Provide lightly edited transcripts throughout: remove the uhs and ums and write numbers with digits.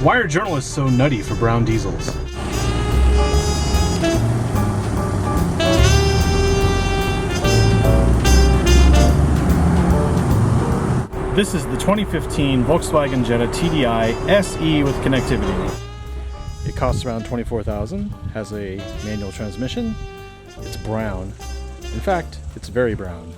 Why are journalists so nutty for brown diesels? This is the 2015 Volkswagen Jetta TDI SE with connectivity. It costs around $24,000, has a manual transmission. It's brown. In fact, it's very brown.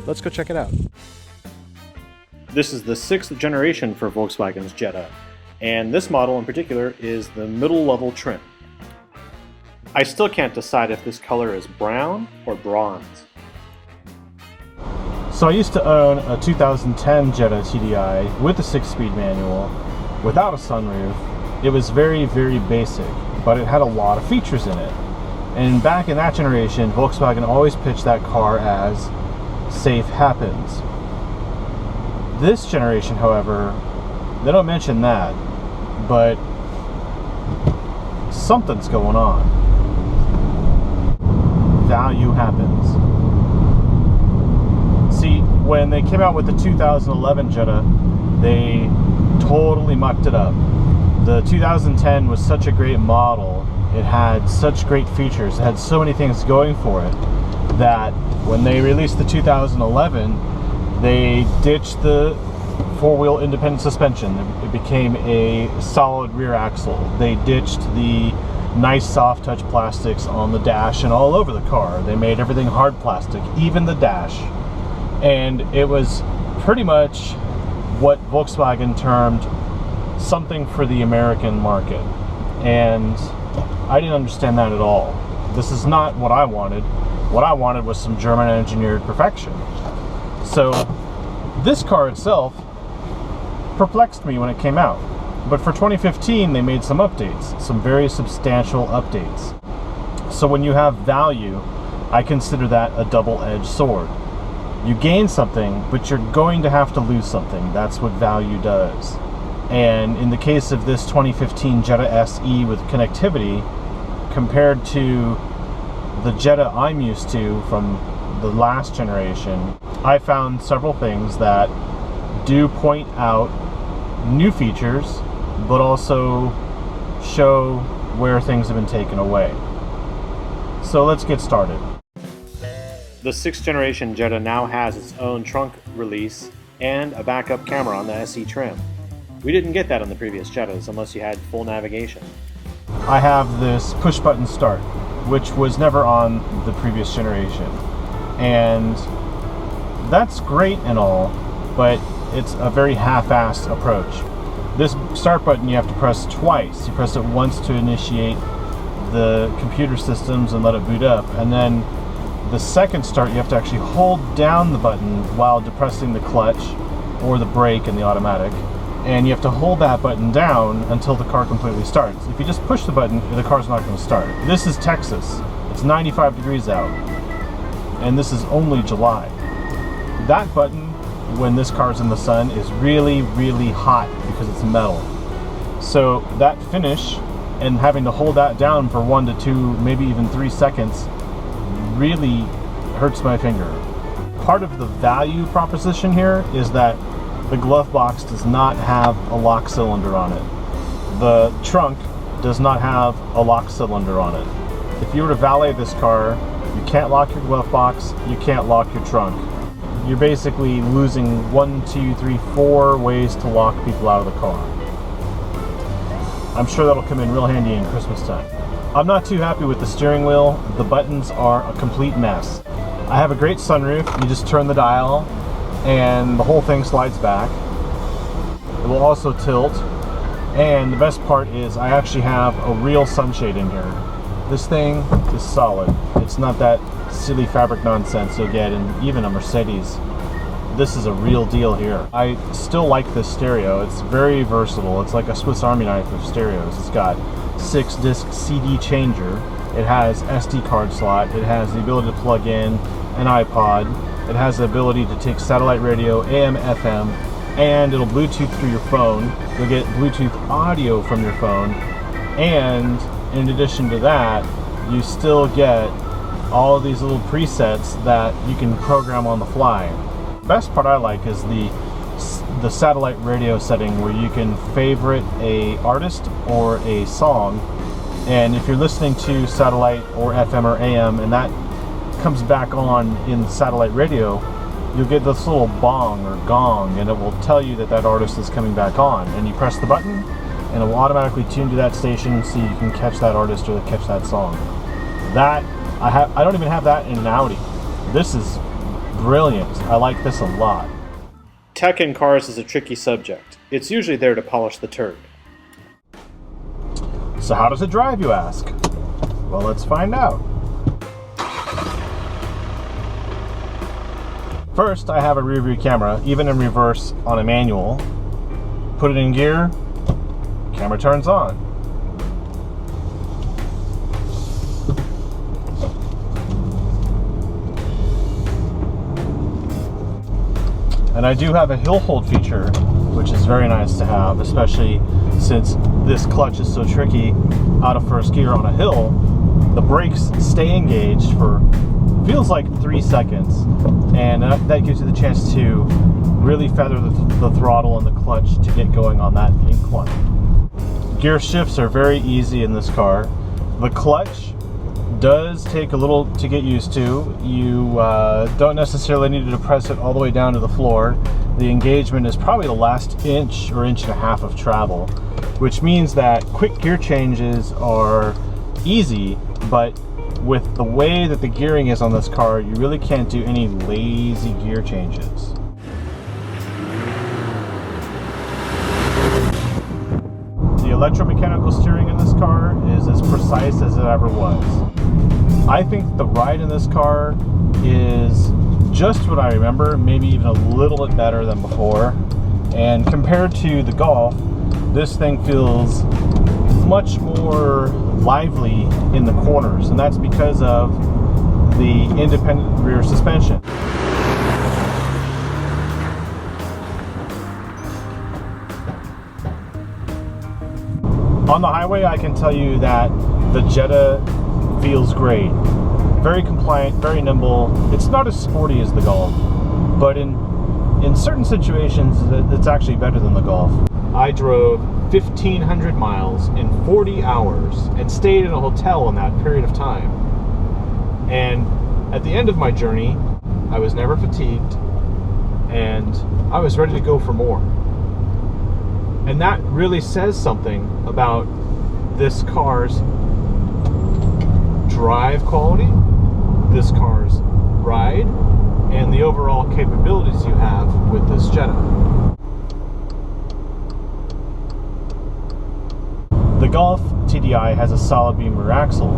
Let's go check it out. This is the 6th generation for Volkswagen's Jetta, and this model in particular is the middle level trim. I still can't decide if this color is brown or bronze. So I used to own a 2010 Jetta TDI with a 6-speed manual without a sunroof. It was very, very basic, but it had a lot of features in it. And back in that generation, Volkswagen always pitched that car as safe happens. This generation, however, they don't mention that, but something's going on. Value happens. See, when they came out with the 2011 Jetta, they totally mucked it up. The 2010 was such a great model. It had such great features. It had so many things going for it that when they released the 2011, they ditched the four-wheel independent suspension. It became a solid rear axle. They ditched the nice soft touch plastics on the dash and all over the car. They made everything hard plastic, even the dash. And it was pretty much what Volkswagen termed something for the American market. And I didn't understand that at all. This is not what I wanted. What I wanted was some German engineered perfection. So this car itself perplexed me when it came out. But for 2015, they made some updates, some very substantial updates. So when you have value, I consider that a double-edged sword. You gain something, but you're going to have to lose something. That's what value does. And in the case of this 2015 Jetta SE with connectivity, compared to the Jetta I'm used to from the last generation, I found several things that do point out new features, but also show where things have been taken away. So let's get started. The 6th generation Jetta now has its own trunk release and a backup camera on the SE trim. We didn't get that on the previous Jettas unless you had full navigation. I have this push button start, which was never on the previous generation. And that's great and all, but it's a very half-assed approach. This start button you have to press twice. You press it once to initiate the computer systems and let it boot up, and then the second start you have to actually hold down the button while depressing the clutch or the brake in the automatic. And you have to hold that button down until the car completely starts. If you just push the button, the car's not going to start. This is Texas. It's 95 degrees out. And this is only July. That button, when this car's in the sun, is really, really hot because it's metal. So that finish and having to hold that down for 1 to 2, maybe even 3 seconds really hurts my finger. Part of the value proposition here is that the glove box does not have a lock cylinder on it. The trunk does not have a lock cylinder on it. If you were to valet this car, you can't lock your glove box, you can't lock your trunk. You're basically losing 1, 2, 3, 4 ways to lock people out of the car. I'm sure that'll come in real handy in Christmas time. I'm not too happy with the steering wheel. The buttons are a complete mess. I have a great sunroof. You just turn the dial and the whole thing slides back. It will also tilt, and the best part is I actually have a real sunshade in here. This thing is solid. It's not that silly fabric nonsense you'll get in even a Mercedes. This is a real deal here. I still like this stereo. It's very versatile. It's like a Swiss Army knife of stereos. It's got 6-disc CD changer. It has SD card slot. It has the ability to plug in an iPod. It has the ability to take satellite radio, AM, FM, and it'll Bluetooth through your phone. You'll get Bluetooth audio from your phone, and in addition to that, you still get all of these little presets that you can program on the fly. The best part I like is the satellite radio setting where you can favorite a artist or a song, and if you're listening to satellite or FM or AM and that comes back on in satellite radio, you'll get this little bong or gong, and it will tell you that that artist is coming back on, and you press the button and it will automatically tune to that station so you can catch that artist or catch that song. That I don't even have that in an Audi. This is brilliant. I like this a lot. Tech in cars is a tricky subject. It's usually there to polish the turd. So how does it drive, you ask? Well, let's find out. First, I have a rear view camera, even in reverse on a manual. Put it in gear, camera turns on. And I do have a hill hold feature, which is very nice to have, especially since this clutch is so tricky out of first gear on a hill. The brakes stay engaged for, feels like 3 seconds, and that gives you the chance to really feather the throttle and the clutch to get going on that incline. Gear shifts are very easy in this car. The clutch does take a little to get used to. You don't necessarily need to press it all the way down to the floor. The engagement is probably the last inch or inch and a half of travel, which means that quick gear changes are easy, but with the way that the gearing is on this car, you really can't do any lazy gear changes. The electromechanical steering in this car is as precise as it ever was. I think the ride in this car is just what I remember, maybe even a little bit better than before. And compared to the Golf, this thing feels much more lively in the corners, and that's because of the independent rear suspension. On the highway, I can tell you that the Jetta feels great. Very compliant, very nimble. It's not as sporty as the Golf, but in certain situations, it's actually better than the Golf. I drove 1,500 miles in 40 hours and stayed in a hotel in that period of time. And at the end of my journey, I was never fatigued and I was ready to go for more. And that really says something about this car's drive quality, this car's ride, and the overall capabilities you have with this Jetta. The Golf TDI has a solid beam rear axle,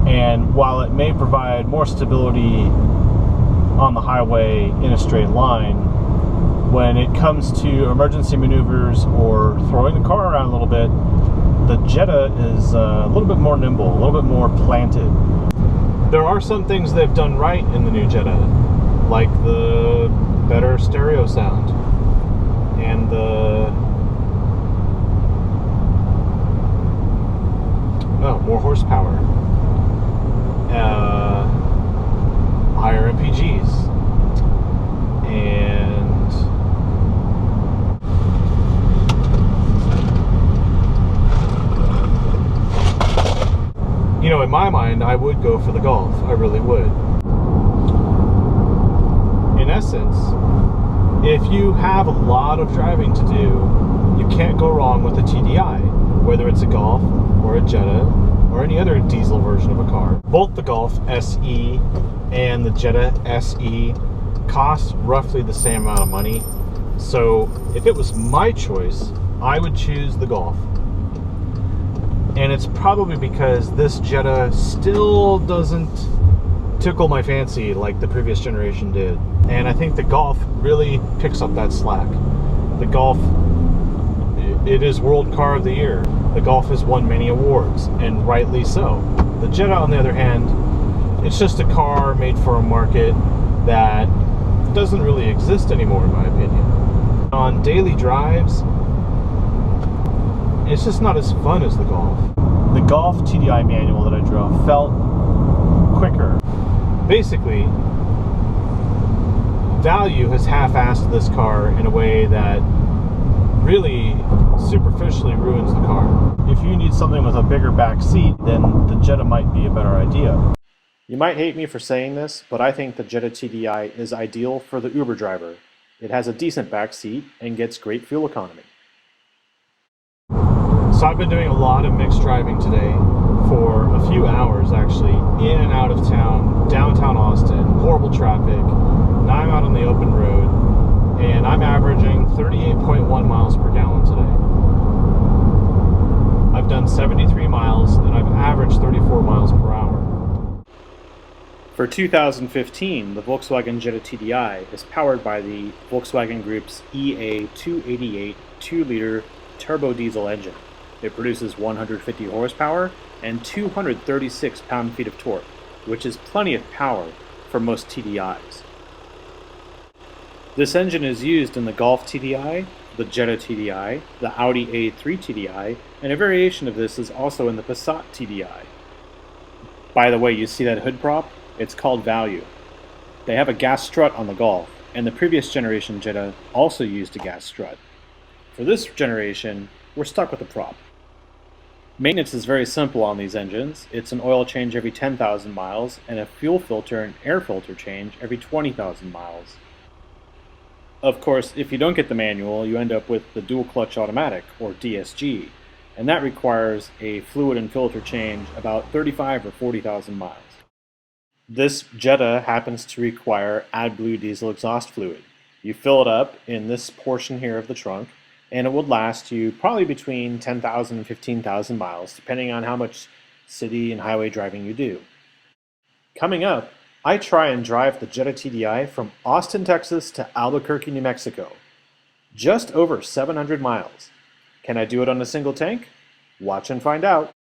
and while it may provide more stability on the highway in a straight line, when it comes to emergency maneuvers or throwing the car around a little bit, the Jetta is a little bit more nimble, a little bit more planted. There are some things they've done right in the new Jetta, like the better stereo sound and the more horsepower, higher MPGs, and you know, in my mind, I would go for the Golf. I really would. In essence, if you have a lot of driving to do, you can't go wrong with a TDI, whether it's a Golf or a Jetta or any other diesel version of a car. Both the Golf SE and the Jetta SE cost roughly the same amount of money. So if it was my choice, I would choose the Golf. And it's probably because this Jetta still doesn't tickle my fancy like the previous generation did. And I think the Golf really picks up that slack. The Golf, it is World Car of the Year. The Golf has won many awards, and rightly so. The Jetta, on the other hand, it's just a car made for a market that doesn't really exist anymore, in my opinion. On daily drives, it's just not as fun as the Golf. The Golf TDI manual that I drove felt quicker. Basically, Value has half-assed this car in a way that really superficially ruins the car. If you need something with a bigger back seat, then the Jetta might be a better idea. You might hate me for saying this, but I think the Jetta TDI is ideal for the Uber driver. It has a decent back seat and gets great fuel economy. So I've been doing a lot of mixed driving today for a few hours actually, in and out of town, downtown Austin, horrible traffic. Now I'm out on the open road and I'm averaging 38.1 miles per gallon today. I've done 73 miles and I've averaged 34 miles per hour. For 2015, the Volkswagen Jetta TDI is powered by the Volkswagen Group's EA288 2-liter turbo diesel engine. It produces 150 horsepower and 236 pound-feet of torque, which is plenty of power for most TDIs. This engine is used in the Golf TDI, the Jetta TDI, the Audi A3 TDI, and a variation of this is also in the Passat TDI. By the way, you see that hood prop? It's called Value. They have a gas strut on the Golf, and the previous generation Jetta also used a gas strut. For this generation, we're stuck with the prop. Maintenance is very simple on these engines. It's an oil change every 10,000 miles and a fuel filter and air filter change every 20,000 miles. Of course, if you don't get the manual, you end up with the dual clutch automatic, or DSG, and that requires a fluid and filter change about 35 or 40,000 miles. This Jetta happens to require AdBlue diesel exhaust fluid. You fill it up in this portion here of the trunk, and it would last you probably between 10,000 and 15,000 miles, depending on how much city and highway driving you do. Coming up, I try and drive the Jetta TDI from Austin, Texas to Albuquerque, New Mexico. Just over 700 miles. Can I do it on a single tank? Watch and find out.